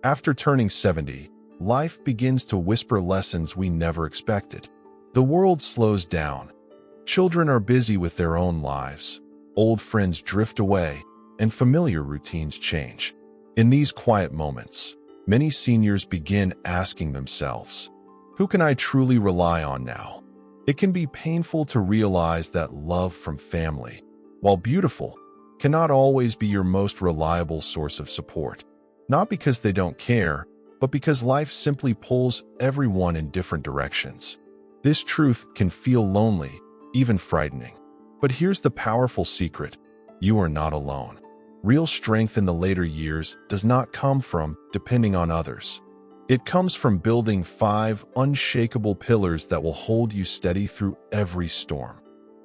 After turning 70, life begins to whisper lessons we never expected. The world slows down. Children are busy with their own lives. Old friends drift away, and familiar routines change. In these quiet moments, many seniors begin asking themselves, who can I truly rely on now? It can be painful to realize that love from family, while beautiful, cannot always be your most reliable source of support. Not because they don't care, but because life simply pulls everyone in different directions. This truth can feel lonely, even frightening. But here's the powerful secret: you are not alone. Real strength in the later years does not come from depending on others. It comes from building 5 unshakable pillars that will hold you steady through every storm,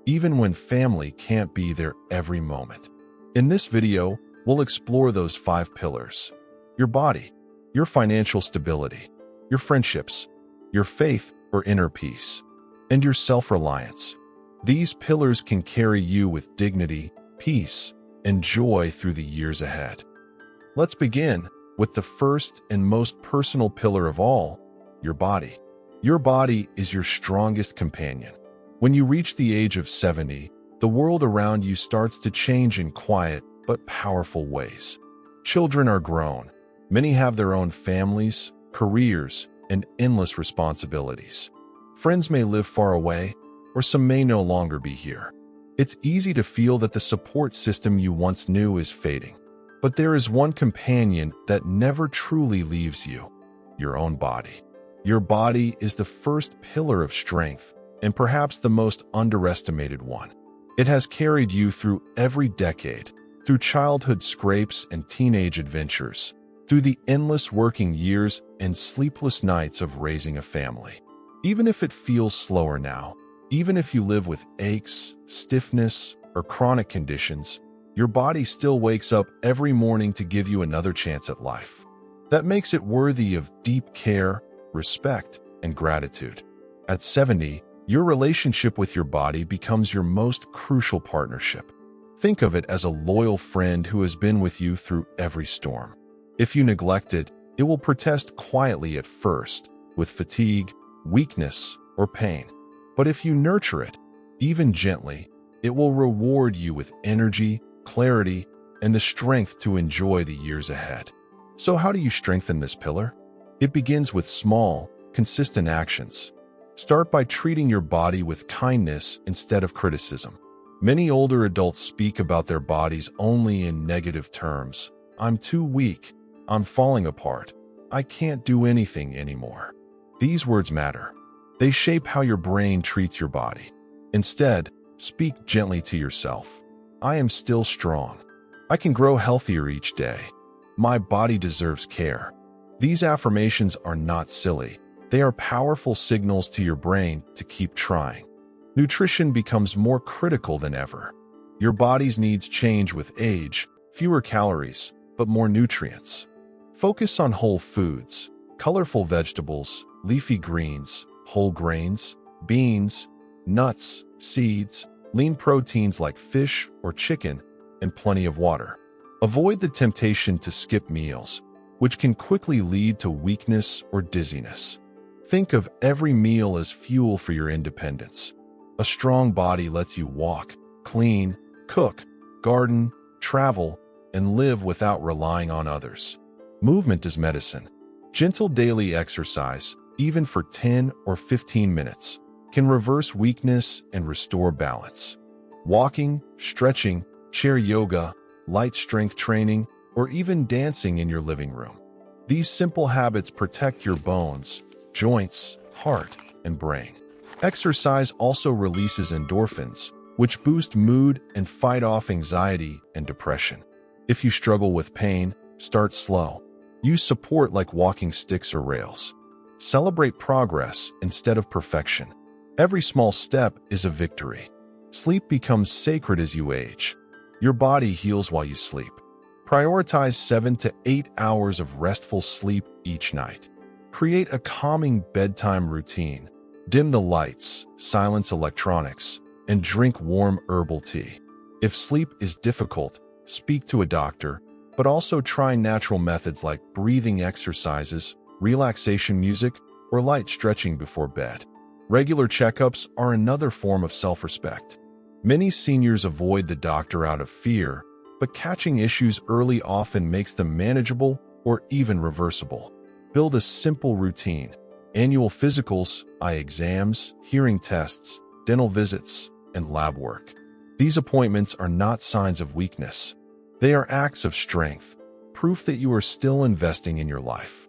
even when family can't be there every moment. In this video, we'll explore those 5 pillars: your body, your financial stability, your friendships, your faith or inner peace, and your self-reliance. These pillars can carry you with dignity, peace, and joy through the years ahead. Let's begin with the first and most personal pillar of all, your body. Your body is your strongest companion. When you reach the age of 70, the world around you starts to change in quiet but powerful ways. Children are grown. Many have their own families, careers, and endless responsibilities. Friends may live far away, or some may no longer be here. It's easy to feel that the support system you once knew is fading. But there is one companion that never truly leaves you: your own body. Your body is the first pillar of strength, and perhaps the most underestimated one. It has carried you through every decade, through childhood scrapes and teenage adventures, through the endless working years and sleepless nights of raising a family. Even if it feels slower now, even if you live with aches, stiffness, or chronic conditions, your body still wakes up every morning to give you another chance at life. That makes it worthy of deep care, respect, and gratitude. At 70, your relationship with your body becomes your most crucial partnership. Think of it as a loyal friend who has been with you through every storm. If you neglect it, it will protest quietly at first, with fatigue, weakness, or pain. But if you nurture it, even gently, it will reward you with energy, clarity, and the strength to enjoy the years ahead. So how do you strengthen this pillar? It begins with small, consistent actions. Start by treating your body with kindness instead of criticism. Many older adults speak about their bodies only in negative terms. I'm too weak. I'm falling apart. I can't do anything anymore. These words matter. They shape how your brain treats your body. Instead, speak gently to yourself. I am still strong. I can grow healthier each day. My body deserves care. These affirmations are not silly. They are powerful signals to your brain to keep trying. Nutrition becomes more critical than ever. Your body's needs change with age, fewer calories, but more nutrients. Focus on whole foods, colorful vegetables, leafy greens, whole grains, beans, nuts, seeds, lean proteins like fish or chicken, and plenty of water. Avoid the temptation to skip meals, which can quickly lead to weakness or dizziness. Think of every meal as fuel for your independence. A strong body lets you walk, clean, cook, garden, travel, and live without relying on others. Movement is medicine. Gentle daily exercise, even for 10 or 15 minutes, can reverse weakness and restore balance. Walking, stretching, chair yoga, light strength training, or even dancing in your living room. These simple habits protect your bones, joints, heart, and brain. Exercise also releases endorphins, which boost mood and fight off anxiety and depression. If you struggle with pain, start slow. Use support like walking sticks or rails. Celebrate progress instead of perfection. Every small step is a victory. Sleep becomes sacred as you age. Your body heals while you sleep. Prioritize 7 to 8 hours of restful sleep each night. Create a calming bedtime routine. Dim the lights, silence electronics, and drink warm herbal tea. If sleep is difficult, speak to a doctor, but also try natural methods like breathing exercises, relaxation music, or light stretching before bed. Regular checkups are another form of self-respect. Many seniors avoid the doctor out of fear, but catching issues early often makes them manageable or even reversible. Build a simple routine: annual physicals, eye exams, hearing tests, dental visits, and lab work. These appointments are not signs of weakness. They are acts of strength, proof that you are still investing in your life.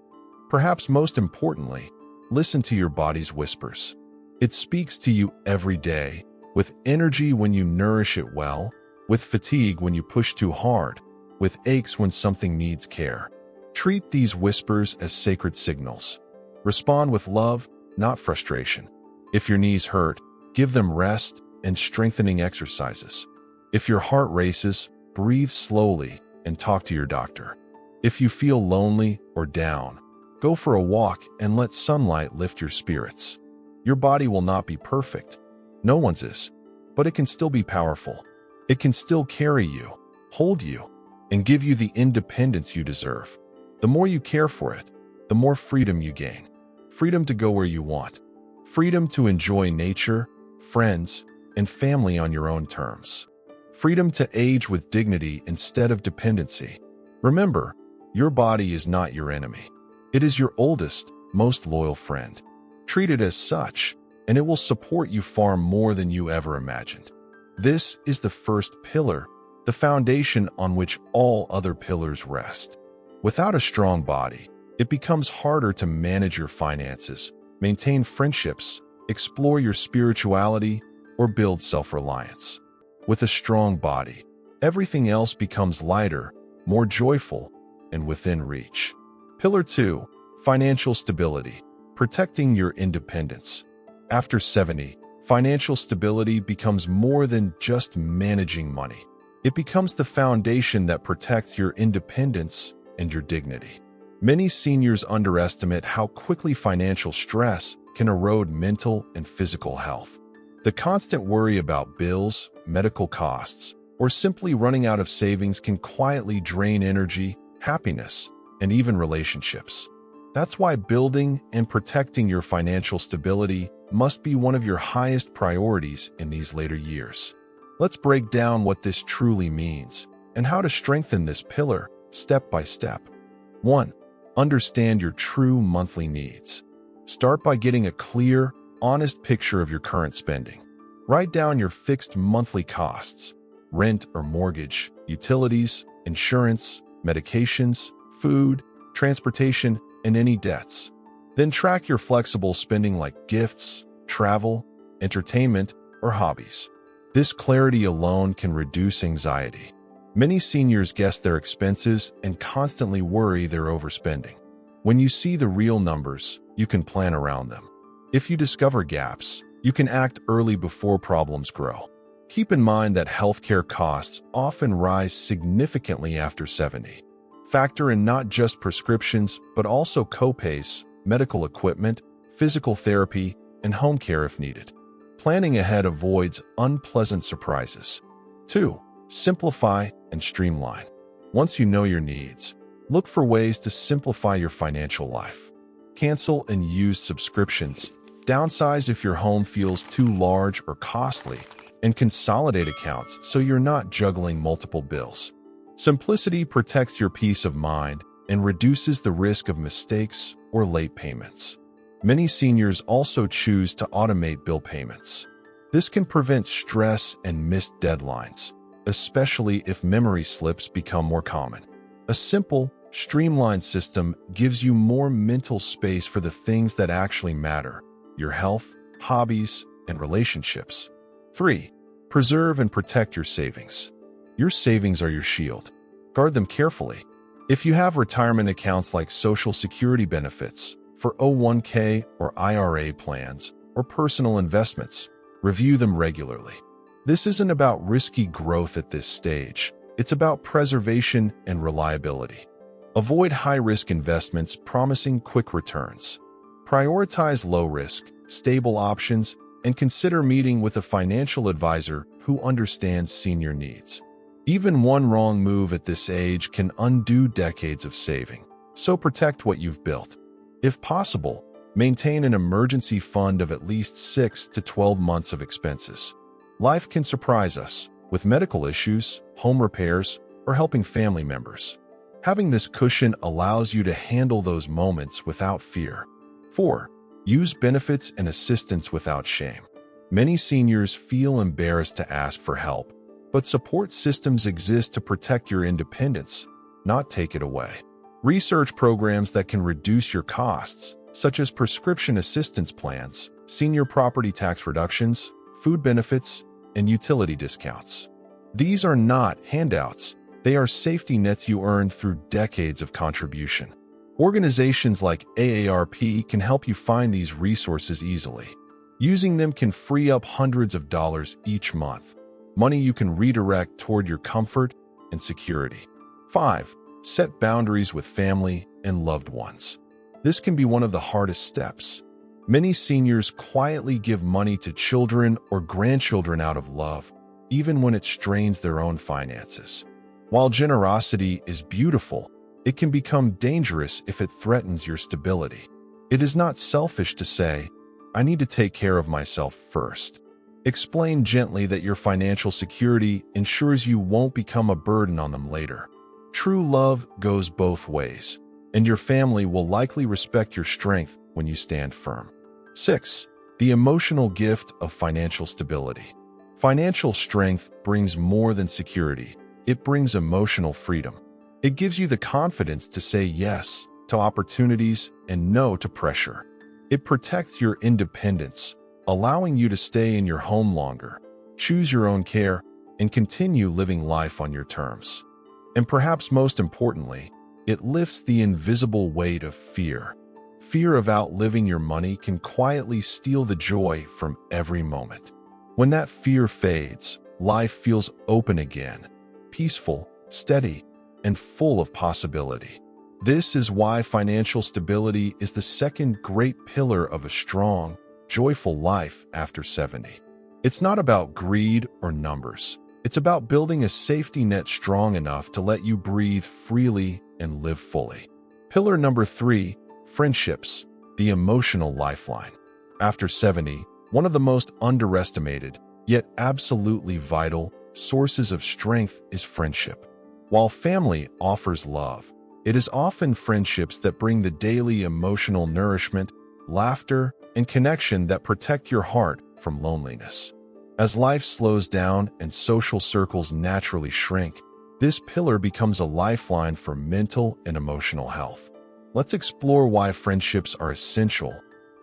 Perhaps most importantly, listen to your body's whispers. It speaks to you every day, with energy when you nourish it well, with fatigue when you push too hard, with aches when something needs care. Treat these whispers as sacred signals. Respond with love, not frustration. If your knees hurt, give them rest and strengthening exercises. If your heart races, breathe slowly and talk to your doctor. If you feel lonely or down, go for a walk and let sunlight lift your spirits. Your body will not be perfect. No one's is, but it can still be powerful. It can still carry you, hold you, and give you the independence you deserve. The more you care for it, the more freedom you gain. Freedom to go where you want. Freedom to enjoy nature, friends, and family on your own terms. Freedom to age with dignity instead of dependency. Remember, your body is not your enemy. It is your oldest, most loyal friend. Treat it as such, and it will support you far more than you ever imagined. This is the first pillar, the foundation on which all other pillars rest. Without a strong body, it becomes harder to manage your finances, maintain friendships, explore your spirituality, or build self-reliance. With a strong body, everything else becomes lighter, more joyful, and within reach. Pillar 2, financial stability, protecting your independence. After 70, financial stability becomes more than just managing money. It becomes the foundation that protects your independence and your dignity. Many seniors underestimate how quickly financial stress can erode mental and physical health. The constant worry about bills, medical costs, or simply running out of savings can quietly drain energy, happiness, and even relationships. That's why building and protecting your financial stability must be one of your highest priorities in these later years. Let's break down what this truly means and how to strengthen this pillar step by step. 1. Understand your true monthly needs. Start by getting a clear, honest picture of your current spending. Write down your fixed monthly costs: rent or mortgage, utilities, insurance, medications, food, transportation, and any debts. Then track your flexible spending like gifts, travel, entertainment, or hobbies. This clarity alone can reduce anxiety. Many seniors guess their expenses and constantly worry they're overspending. When you see the real numbers, you can plan around them. If you discover gaps, you can act early before problems grow. Keep in mind that healthcare costs often rise significantly after 70. Factor in not just prescriptions, but also copays, medical equipment, physical therapy, and home care if needed. Planning ahead avoids unpleasant surprises. 2. Simplify and streamline. Once you know your needs, look for ways to simplify your financial life. Cancel and use subscriptions. Downsize if your home feels too large or costly, and consolidate accounts so you're not juggling multiple bills. Simplicity protects your peace of mind and reduces the risk of mistakes or late payments. Many seniors also choose to automate bill payments. This can prevent stress and missed deadlines, especially if memory slips become more common. A simple, streamlined system gives you more mental space for the things that actually matter: your health, hobbies, and relationships. 3. Preserve and protect your savings. Your savings are your shield. Guard them carefully. If you have retirement accounts like Social Security benefits, 401k or IRA plans, or personal investments, review them regularly. This isn't about risky growth at this stage. It's about preservation and reliability. Avoid high-risk investments promising quick returns. Prioritize low-risk, stable options, and consider meeting with a financial advisor who understands senior needs. Even one wrong move at this age can undo decades of saving, so protect what you've built. If possible, maintain an emergency fund of at least 6 to 12 months of expenses. Life can surprise us with medical issues, home repairs, or helping family members. Having this cushion allows you to handle those moments without fear. 4. Use benefits and assistance without shame. Many seniors feel embarrassed to ask for help, but support systems exist to protect your independence, not take it away. Research programs that can reduce your costs, such as prescription assistance plans, senior property tax reductions, food benefits, and utility discounts. These are not handouts. They are safety nets you earned through decades of contribution. Organizations like AARP can help you find these resources easily. Using them can free up hundreds of dollars each month, money you can redirect toward your comfort and security. 5. Set boundaries with family and loved ones. This can be one of the hardest steps. Many seniors quietly give money to children or grandchildren out of love, even when it strains their own finances. While generosity is beautiful, it can become dangerous if it threatens your stability. It is not selfish to say, "I need to take care of myself first." Explain gently that your financial security ensures you won't become a burden on them later. True love goes both ways, and your family will likely respect your strength when you stand firm. 6. The emotional gift of financial stability. Financial strength brings more than security. It brings emotional freedom. It gives you the confidence to say yes to opportunities and no to pressure. It protects your independence, allowing you to stay in your home longer, choose your own care, and continue living life on your terms. And perhaps most importantly, it lifts the invisible weight of fear. Fear of outliving your money can quietly steal the joy from every moment. When that fear fades, life feels open again, peaceful, steady, and full of possibility. This is why financial stability is the second great pillar of a strong, joyful life after 70. It's not about greed or numbers. It's about building a safety net strong enough to let you breathe freely and live fully. Pillar number 3, friendships, the emotional lifeline. After 70, one of the most underestimated, yet absolutely vital, sources of strength is friendship. While family offers love, it is often friendships that bring the daily emotional nourishment, laughter, and connection that protect your heart from loneliness. As life slows down and social circles naturally shrink, this pillar becomes a lifeline for mental and emotional health. Let's explore why friendships are essential,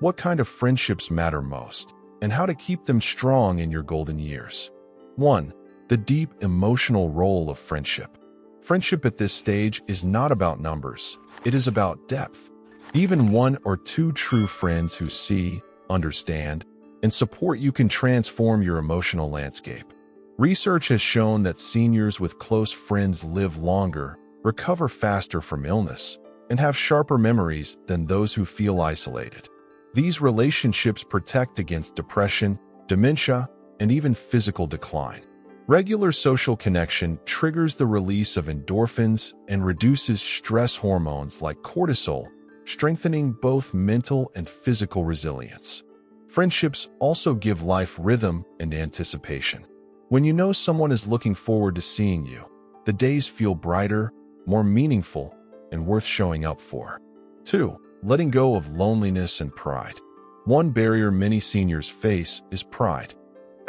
what kind of friendships matter most, and how to keep them strong in your golden years. 1. The deep emotional role of friendship. Friendship at this stage is not about numbers, it is about depth. Even 1 or 2 true friends who see, understand, and support you can transform your emotional landscape. Research has shown that seniors with close friends live longer, recover faster from illness, and have sharper memories than those who feel isolated. These relationships protect against depression, dementia, and even physical decline. Regular social connection triggers the release of endorphins and reduces stress hormones like cortisol, strengthening both mental and physical resilience. Friendships also give life rhythm and anticipation. When you know someone is looking forward to seeing you, the days feel brighter, more meaningful, and worth showing up for. 2. Letting go of loneliness and pride. One barrier many seniors face is pride.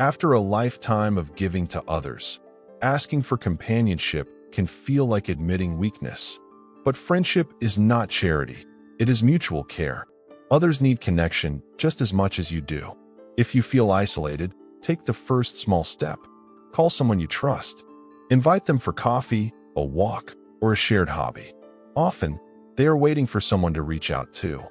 After a lifetime of giving to others, asking for companionship can feel like admitting weakness. But friendship is not charity. It is mutual care. Others need connection just as much as you do. If you feel isolated, take the first small step. Call someone you trust. Invite them for coffee, a walk, or a shared hobby. Often, they are waiting for someone to reach out to.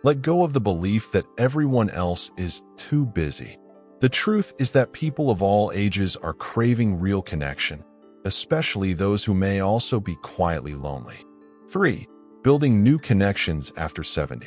Let go of the belief that everyone else is too busy. The truth is that people of all ages are craving real connection, especially those who may also be quietly lonely. 3. Building new connections after 70.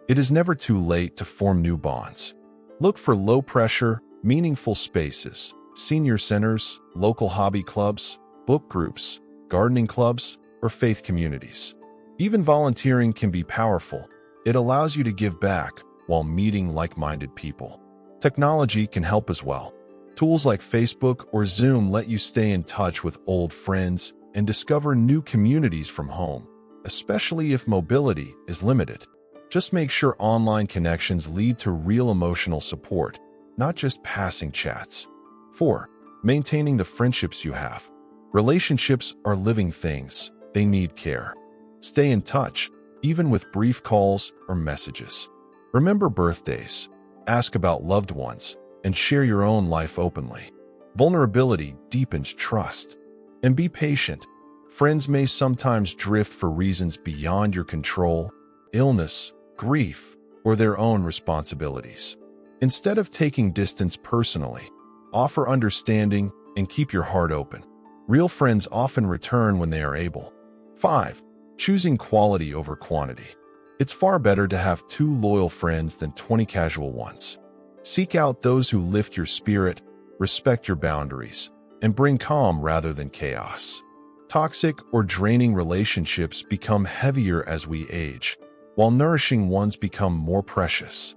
It is never too late to form new bonds. Look for low-pressure, meaningful spaces, senior centers, local hobby clubs, book groups, gardening clubs, or faith communities. Even volunteering can be powerful. It allows you to give back while meeting like-minded people. Technology can help as well. Tools like Facebook or Zoom let you stay in touch with old friends and discover new communities from home, especially if mobility is limited. Just make sure online connections lead to real emotional support, not just passing chats. 4. Maintaining the friendships you have. Relationships are living things. They need care. Stay in touch, even with brief calls or messages. Remember birthdays, ask about loved ones, and share your own life openly. Vulnerability deepens trust. And be patient. Friends may sometimes drift for reasons beyond your control, illness, grief, or their own responsibilities. Instead of taking distance personally, offer understanding and keep your heart open. Real friends often return when they are able. 5. Choosing quality over quantity. It's far better to have 2 loyal friends than 20 casual ones. Seek out those who lift your spirit, respect your boundaries, and bring calm rather than chaos. Toxic or draining relationships become heavier as we age, while nourishing ones become more precious.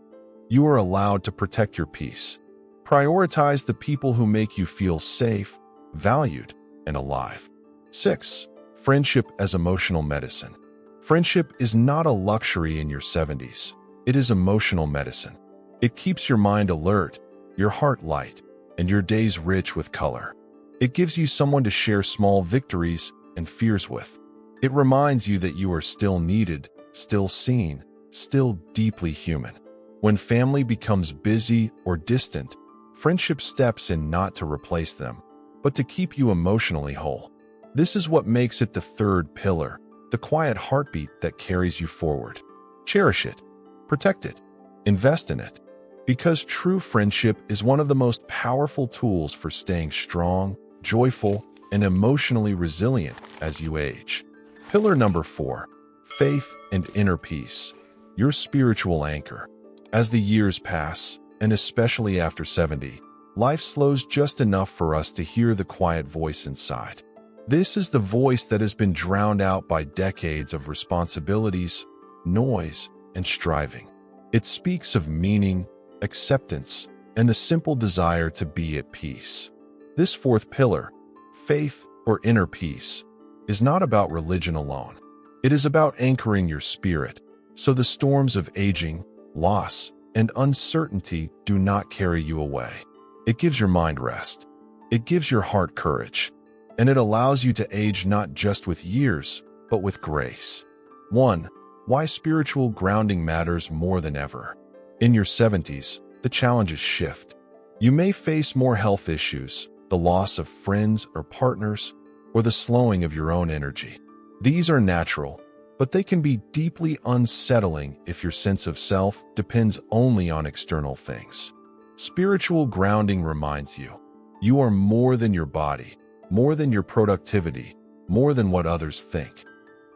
You are allowed to protect your peace. Prioritize the people who make you feel safe, valued, and alive. 6. Friendship as emotional medicine. Friendship is not a luxury in your 70s. It is emotional medicine. It keeps your mind alert, your heart light, and your days rich with color. It gives you someone to share small victories and fears with. It reminds you that you are still needed, still seen, still deeply human. When family becomes busy or distant, friendship steps in not to replace them, but to keep you emotionally whole. This is what makes it the 3rd pillar, the quiet heartbeat that carries you forward. Cherish it, protect it, invest in it, because true friendship is one of the most powerful tools for staying strong, joyful, and emotionally resilient as you age. Pillar number 4, faith and inner peace, your spiritual anchor. As the years pass, and especially after 70, life slows just enough for us to hear the quiet voice inside. This is the voice that has been drowned out by decades of responsibilities, noise, and striving. It speaks of meaning, acceptance, and the simple desire to be at peace. This 4th pillar, faith or inner peace, is not about religion alone. It is about anchoring your spirit, so the storms of aging, loss, and uncertainty do not carry you away. It gives your mind rest. It gives your heart courage. And it allows you to age not just with years, but with grace. 1. Why spiritual grounding matters more than ever. In your 70s, the challenges shift. You may face more health issues, the loss of friends or partners, or the slowing of your own energy. These are natural, but they can be deeply unsettling if your sense of self depends only on external things. Spiritual grounding reminds you, you are more than your body, more than your productivity, more than what others think.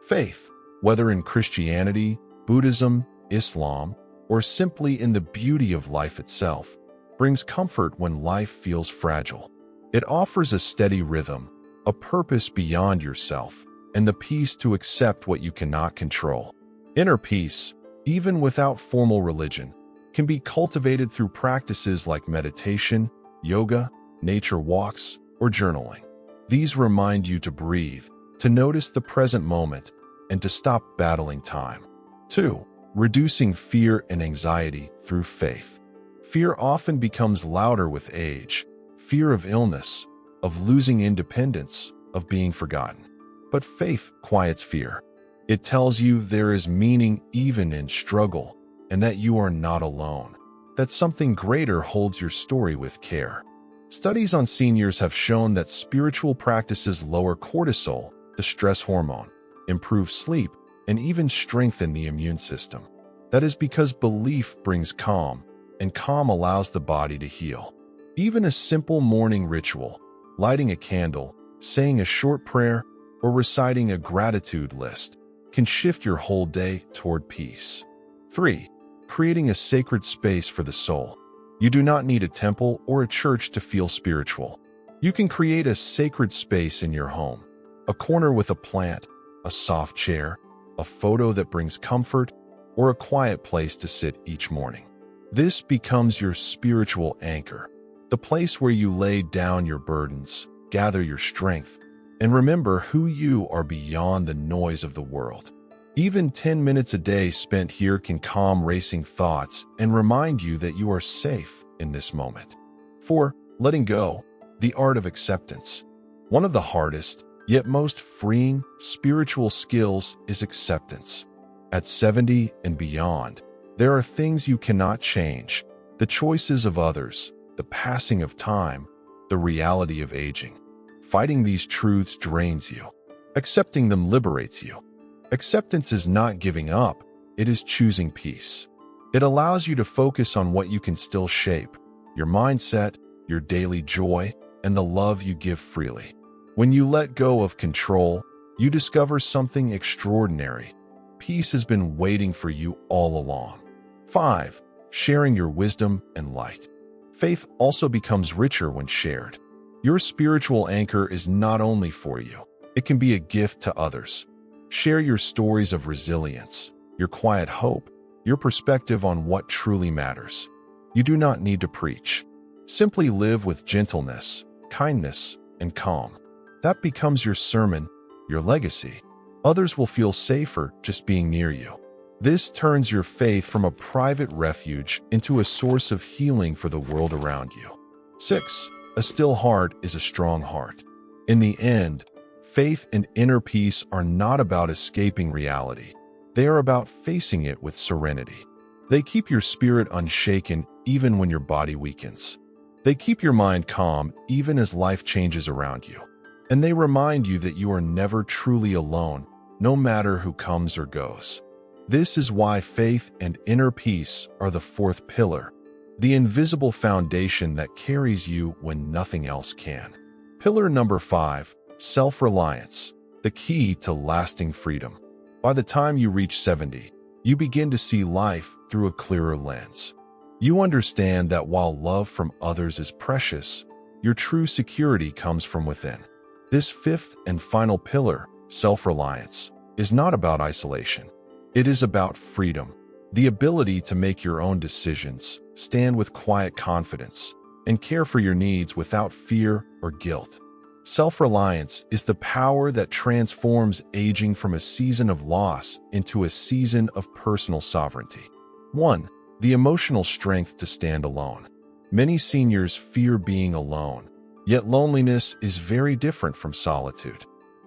Faith, whether in Christianity, Buddhism, Islam, or simply in the beauty of life itself, brings comfort when life feels fragile. It offers a steady rhythm, a purpose beyond yourself, and the peace to accept what you cannot control. Inner peace, even without formal religion, can be cultivated through practices like meditation, yoga, nature walks, or journaling. These remind you to breathe, to notice the present moment, and to stop battling time. 2. Reducing fear and anxiety through faith. Fear often becomes louder with age. Fear of illness, of losing independence, of being forgotten. But faith quiets fear. It tells you there is meaning even in struggle, and that you are not alone, that something greater holds your story with care. Studies on seniors have shown that spiritual practices lower cortisol, the stress hormone, improve sleep, and even strengthen the immune system. That is because belief brings calm, and calm allows the body to heal. Even a simple morning ritual, lighting a candle, saying a short prayer, or reciting a gratitude list, can shift your whole day toward peace. 3. Creating a sacred space for the soul. You do not need a temple or a church to feel spiritual. You can create a sacred space in your home, a corner with a plant, a soft chair, a photo that brings comfort, or a quiet place to sit each morning. This becomes your spiritual anchor, the place where you lay down your burdens, gather your strength, and remember who you are beyond the noise of the world. Even 10 minutes a day spent here can calm racing thoughts and remind you that you are safe in this moment. 4. Letting go, the art of acceptance. One of the hardest, yet most freeing, spiritual skills is acceptance. At 70 and beyond, there are things you cannot change: the choices of others, the passing of time, the reality of aging. Fighting these truths drains you. Accepting them liberates you. Acceptance is not giving up, it is choosing peace. It allows you to focus on what you can still shape: your mindset, your daily joy, and the love you give freely. When you let go of control, you discover something extraordinary. Peace has been waiting for you all along. 5. Sharing your wisdom and light. Faith also becomes richer when shared. Your spiritual anchor is not only for you, it can be a gift to others. Share your stories of resilience, your quiet hope, your perspective on what truly matters. You do not need to preach. Simply live with gentleness, kindness, and calm. That becomes your sermon, your legacy. Others will feel safer just being near you. This turns your faith from a private refuge into a source of healing for the world around you. 6. A still heart is a strong heart. In the end, faith and inner peace are not about escaping reality. They are about facing it with serenity. They keep your spirit unshaken even when your body weakens. They keep your mind calm even as life changes around you. And they remind you that you are never truly alone, no matter who comes or goes. This is why faith and inner peace are the fourth pillar, the invisible foundation that carries you when nothing else can. Pillar number 5, self-reliance, the key to lasting freedom. By the time you reach 70, you begin to see life through a clearer lens. You understand that while love from others is precious, your true security comes from within. This fifth and final pillar, self-reliance, is not about isolation. It is about freedom, the ability to make your own decisions, stand with quiet confidence, and care for your needs without fear or guilt. Self-reliance is the power that transforms aging from a season of loss into a season of personal sovereignty. 1. The emotional strength to stand alone. Many seniors fear being alone, yet loneliness is very different from solitude.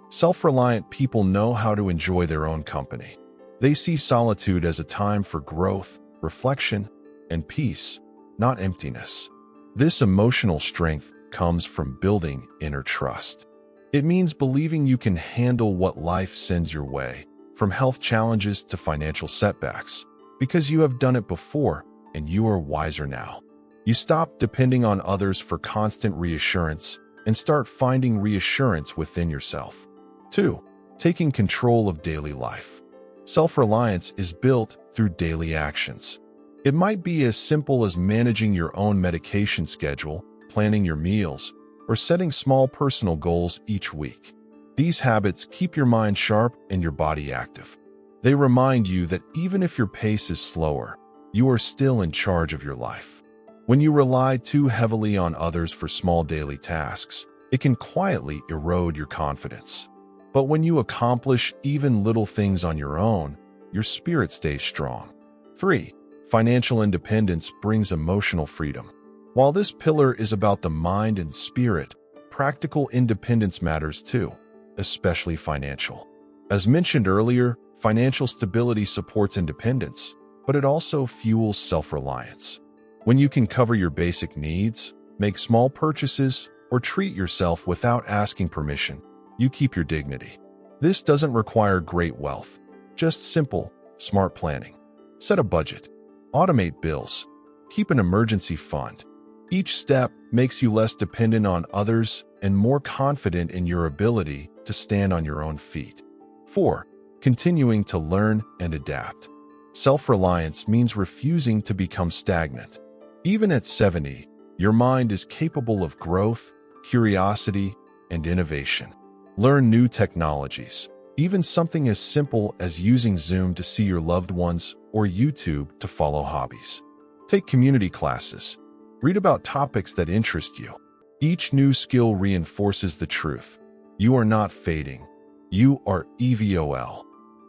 Self-reliant people know how to enjoy their own company. They see solitude as a time for growth, reflection, and peace, not emptiness. This emotional strength comes from building inner trust. It means believing you can handle what life sends your way, from health challenges to financial setbacks, because you have done it before and you are wiser now. You stop depending on others for constant reassurance and start finding reassurance within yourself. 2. Taking control of daily life. Self-reliance is built through daily actions. It might be as simple as managing your own medication schedule, planning your meals, or setting small personal goals each week. These habits keep your mind sharp and your body active. They remind you that even if your pace is slower, you are still in charge of your life. When you rely too heavily on others for small daily tasks, it can quietly erode your confidence. But when you accomplish even little things on your own, your spirit stays strong. 3. Financial independence brings emotional freedom. While this pillar is about the mind and spirit, practical independence matters too, especially financial. As mentioned earlier, financial stability supports independence, but it also fuels self-reliance. When you can cover your basic needs, make small purchases, or treat yourself without asking permission, you keep your dignity. This doesn't require great wealth, just simple, smart planning. Set a budget. Automate bills. Keep an emergency fund. Each step makes you less dependent on others and more confident in your ability to stand on your own feet. 4. Continuing to learn and adapt. Self-reliance means refusing to become stagnant. Even at 70, your mind is capable of growth, curiosity, and innovation. Learn new technologies, even something as simple as using Zoom to see your loved ones or YouTube to follow hobbies. Take community classes. Read about topics that interest you. Each new skill reinforces the truth. You are not fading. You are EVOL.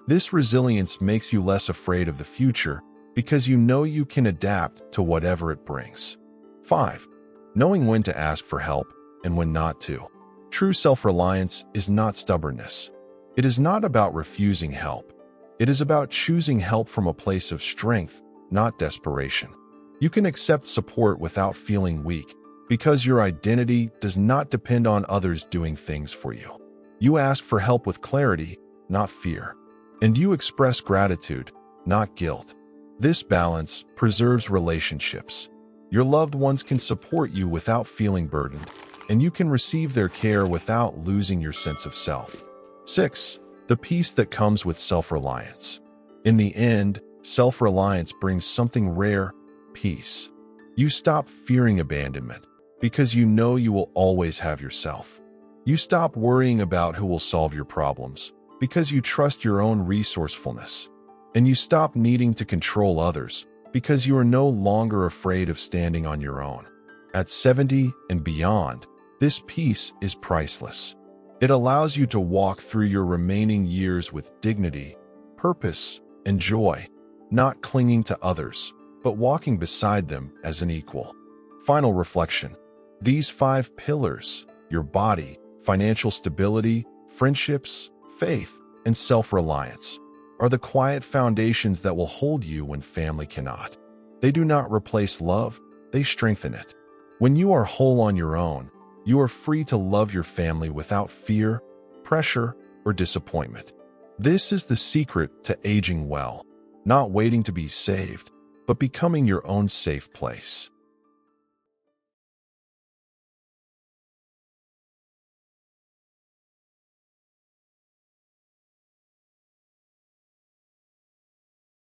This resilience makes you less afraid of the future because you know you can adapt to whatever it brings. 5. Knowing when to ask for help and when not to. True self-reliance is not stubbornness. It is not about refusing help. It is about choosing help from a place of strength, not desperation. You can accept support without feeling weak because your identity does not depend on others doing things for you. You ask for help with clarity, not fear. And you express gratitude, not guilt. This balance preserves relationships. Your loved ones can support you without feeling burdened, and you can receive their care without losing your sense of self. 6. The peace that comes with self-reliance. In the end, self-reliance brings something rare: peace. You stop fearing abandonment because you know you will always have yourself. You stop worrying about who will solve your problems because you trust your own resourcefulness. And you stop needing to control others because you are no longer afraid of standing on your own. At 70 and beyond, this peace is priceless. It allows you to walk through your remaining years with dignity, purpose, and joy, not clinging to others, but walking beside them as an equal. Final reflection. These 5 pillars, your body, financial stability, friendships, faith, and self-reliance, are the quiet foundations that will hold you when family cannot. They do not replace love, they strengthen it. When you are whole on your own, you are free to love your family without fear, pressure, or disappointment. This is the secret to aging well, not waiting to be saved, but becoming your own safe place.